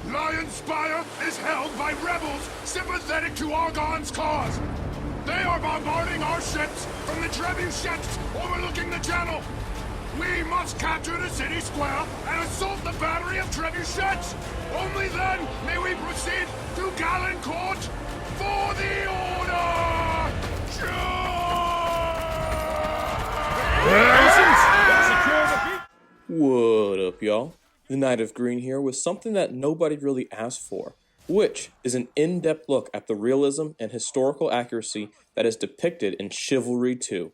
Lionspire is held by rebels sympathetic to Argon's cause. They are bombarding our ships from the trebuchets overlooking the channel. We must capture the city square and assault the battery of trebuchets. Only then may we proceed to Galencourt for the order. What up, y'all? The Knight of Green here with something that nobody really asked for, which is an in-depth look at the realism and historical accuracy that is depicted in Chivalry 2.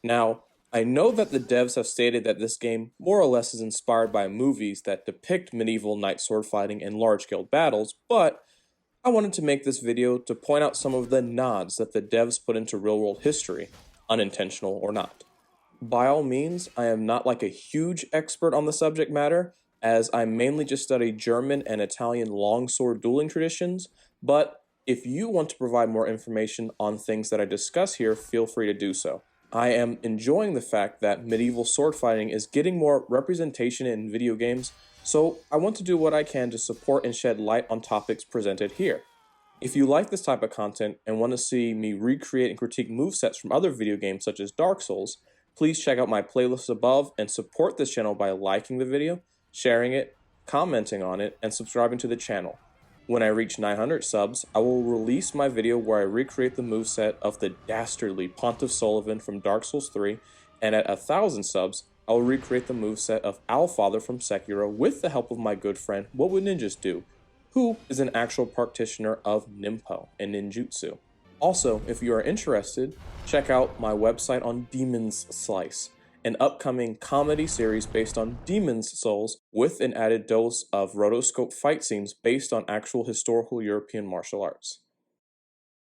Now, I know that the devs have stated that this game more or less is inspired by movies that depict medieval knight sword fighting and large-scale battles, but I wanted to make this video to point out some of the nods that the devs put into real-world history, unintentional or not. By all means, I am not like a huge expert on the subject matter, as I mainly just study German and Italian longsword dueling traditions, but if you want to provide more information on things that I discuss here, feel free to do so. I am enjoying the fact that medieval sword fighting is getting more representation in video games, so I want to do what I can to support and shed light on topics presented here. If you like this type of content and want to see me recreate and critique movesets from other video games such as Dark Souls, please check out my playlists above and support this channel by liking the video, sharing it, commenting on it, and subscribing to the channel. When I reach 900 subs, I will release my video where I recreate the moveset of the dastardly Pontiff Sullivan from Dark Souls 3, and at 1000 subs, I will recreate the moveset of Owlfather from Sekiro with the help of my good friend What Would Ninjas Do, who is an actual practitioner of Ninpo and ninjutsu. Also, if you are interested, check out my website on Demon's Slice, an upcoming comedy series based on Demon's Souls with an added dose of rotoscope fight scenes based on actual historical European martial arts.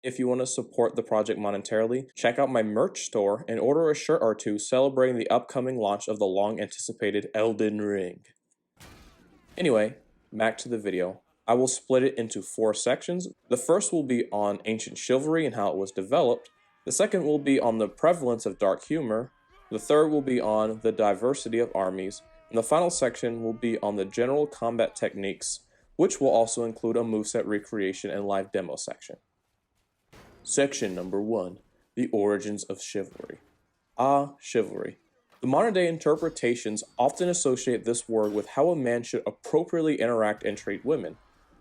If you want to support the project monetarily, check out my merch store and order a shirt or two celebrating the upcoming launch of the long-anticipated Elden Ring. Anyway, back to the video. I will split it into 4 sections. The first will be on ancient chivalry and how it was developed. The second will be on the prevalence of dark humor. The third will be on the diversity of armies, and the final section will be on the general combat techniques, which will also include a moveset recreation and live demo section. Section number 1, the origins of chivalry. Chivalry. The modern day interpretations often associate this word with how a man should appropriately interact and treat women.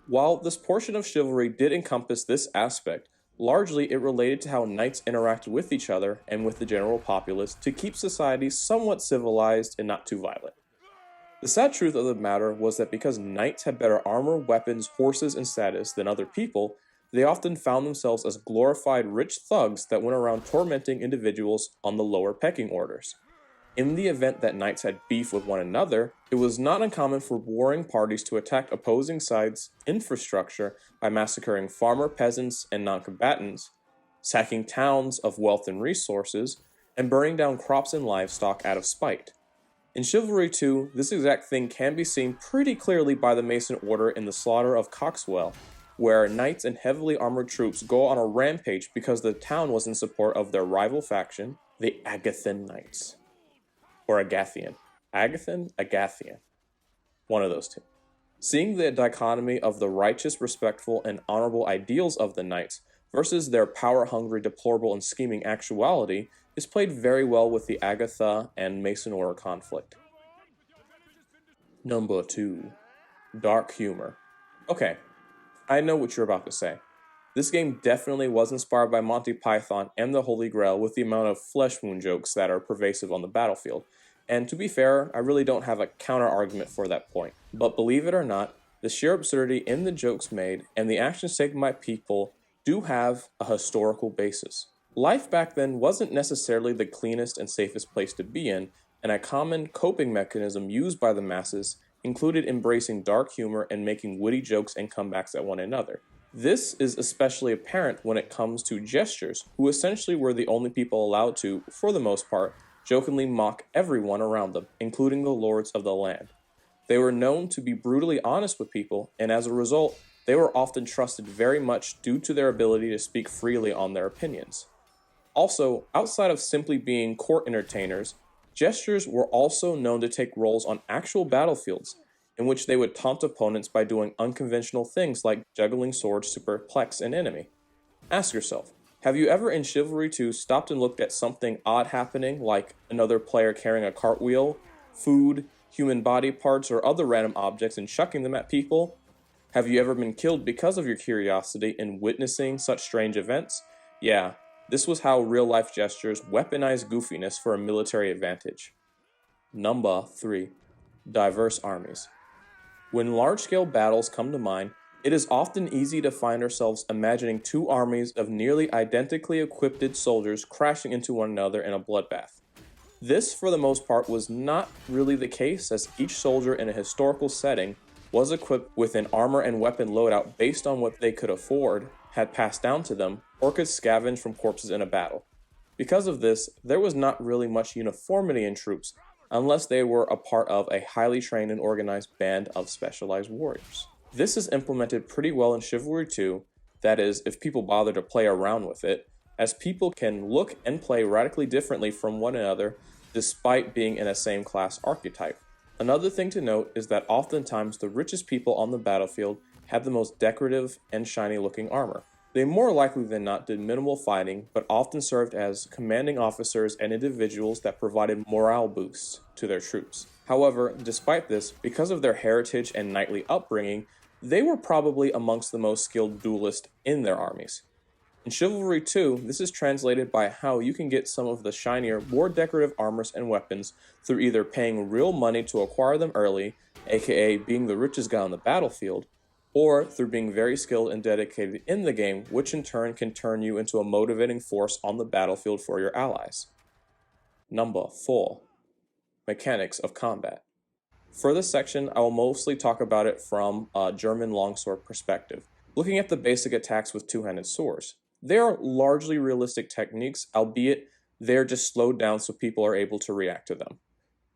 While this portion of chivalry did encompass this aspect, largely it related to how knights interacted with each other and with the general populace to keep society somewhat civilized and not too violent. The sad truth of the matter was that because knights had better armor, weapons, horses, and status than other people, they often found themselves as glorified rich thugs that went around tormenting individuals on the lower pecking orders. In the event that knights had beef with one another, it was not uncommon for warring parties to attack opposing sides' infrastructure by massacring farmer peasants and non-combatants, sacking towns of wealth and resources, and burning down crops and livestock out of spite. In Chivalry 2, this exact thing can be seen pretty clearly by the Mason Order in the slaughter of Coxwell, where knights and heavily armored troops go on a rampage because the town was in support of their rival faction, the Agathan Knights. Or Agathian. Agathian. One of those two. Seeing the dichotomy of the righteous, respectful, and honorable ideals of the knights versus their power-hungry, deplorable, and scheming actuality is played very well with the Agatha and Mason Order conflict. Number 2. Dark humor. Okay, I know what you're about to say. This game definitely was inspired by Monty Python and the Holy Grail with the amount of flesh wound jokes that are pervasive on the battlefield. And to be fair, I really don't have a counter-argument for that point. But believe it or not, the sheer absurdity in the jokes made and the actions taken by people do have a historical basis. Life back then wasn't necessarily the cleanest and safest place to be in, and a common coping mechanism used by the masses included embracing dark humor and making witty jokes and comebacks at one another. This is especially apparent when it comes to jesters, who essentially were the only people allowed to, for the most part, jokingly mock everyone around them, including the lords of the land. They were known to be brutally honest with people, and as a result, they were often trusted very much due to their ability to speak freely on their opinions. Also, outside of simply being court entertainers, jesters were also known to take roles on actual battlefields, in which they would taunt opponents by doing unconventional things like juggling swords to perplex an enemy. Ask yourself, have you ever in Chivalry 2 stopped and looked at something odd happening, like another player carrying a cartwheel, food, human body parts, or other random objects and chucking them at people? Have you ever been killed because of your curiosity in witnessing such strange events? Yeah, this was how real-life gestures weaponized goofiness for a military advantage. Number 3. Diverse armies. When large-scale battles come to mind, it is often easy to find ourselves imagining two armies of nearly identically equipped soldiers crashing into one another in a bloodbath. This, for the most part, was not really the case, as each soldier in a historical setting was equipped with an armor and weapon loadout based on what they could afford, had passed down to them, or could scavenge from corpses in a battle. Because of this, there was not really much uniformity in troops, unless they were a part of a highly trained and organized band of specialized warriors. This is implemented pretty well in Chivalry 2, that is, if people bother to play around with it, as people can look and play radically differently from one another despite being in a same class archetype. Another thing to note is that oftentimes the richest people on the battlefield had the most decorative and shiny looking armor. They more likely than not did minimal fighting, but often served as commanding officers and individuals that provided morale boosts to their troops. However, despite this, because of their heritage and knightly upbringing, they were probably amongst the most skilled duelists in their armies. In Chivalry 2, this is translated by how you can get some of the shinier, more decorative armors and weapons through either paying real money to acquire them early, aka being the richest guy on the battlefield, or through being very skilled and dedicated in the game, which in turn can turn you into a motivating force on the battlefield for your allies. Number 4. Mechanics of combat. For this section, I will mostly talk about it from a German longsword perspective, looking at the basic attacks with two-handed swords. They are largely realistic techniques, albeit they're just slowed down so people are able to react to them.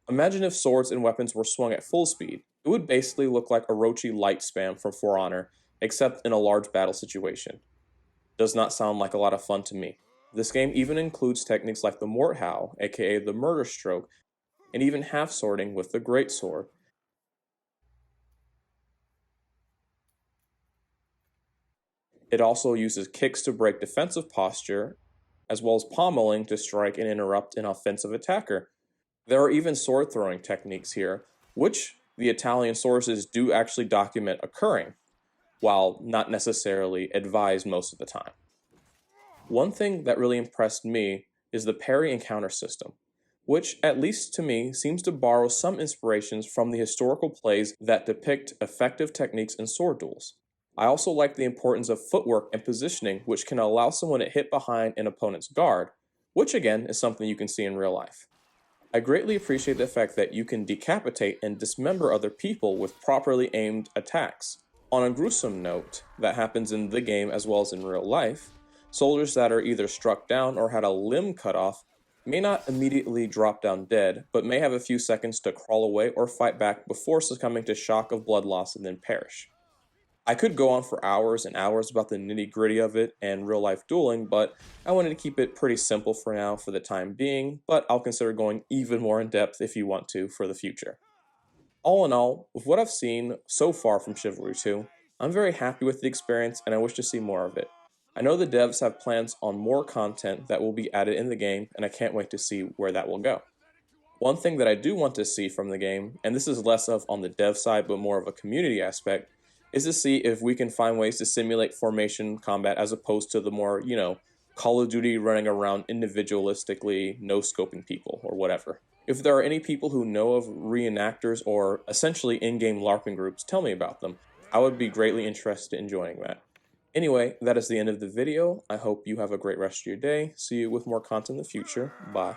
Imagine if swords and weapons were swung at full speed. It would basically look like Orochi light spam from For Honor, except in a large battle situation. Does not sound like a lot of fun to me. This game even includes techniques like the Mordhau, aka the murder stroke, and even half swording with the great sword. It also uses kicks to break defensive posture, as well as pommeling to strike and interrupt an offensive attacker. There are even sword throwing techniques here, which the Italian sources do actually document occurring, while not necessarily advised most of the time. One thing that really impressed me is the parry and counter system, which, at least to me, seems to borrow some inspirations from the historical plays that depict effective techniques in sword duels. I also like the importance of footwork and positioning, which can allow someone to hit behind an opponent's guard, which again is something you can see in real life. I greatly appreciate the fact that you can decapitate and dismember other people with properly aimed attacks. On a gruesome note that happens in the game as well as in real life, soldiers that are either struck down or had a limb cut off may not immediately drop down dead, but may have a few seconds to crawl away or fight back before succumbing to shock of blood loss and then perish. I could go on for hours and hours about the nitty-gritty of it and real-life dueling, but I wanted to keep it pretty simple for now for the time being, but I'll consider going even more in depth if you want to for the future. All in all, with what I've seen so far from Chivalry 2, I'm very happy with the experience and I wish to see more of it. I know the devs have plans on more content that will be added in the game, and I can't wait to see where that will go. One thing that I do want to see from the game, and this is less of on the dev side but more of a community aspect, is to see if we can find ways to simulate formation combat as opposed to the more, Call of Duty running around individualistically, no-scoping people, or whatever. If there are any people who know of reenactors or essentially in-game LARPing groups, tell me about them. I would be greatly interested in joining that. Anyway, that is the end of the video. I hope you have a great rest of your day. See you with more content in the future. Bye.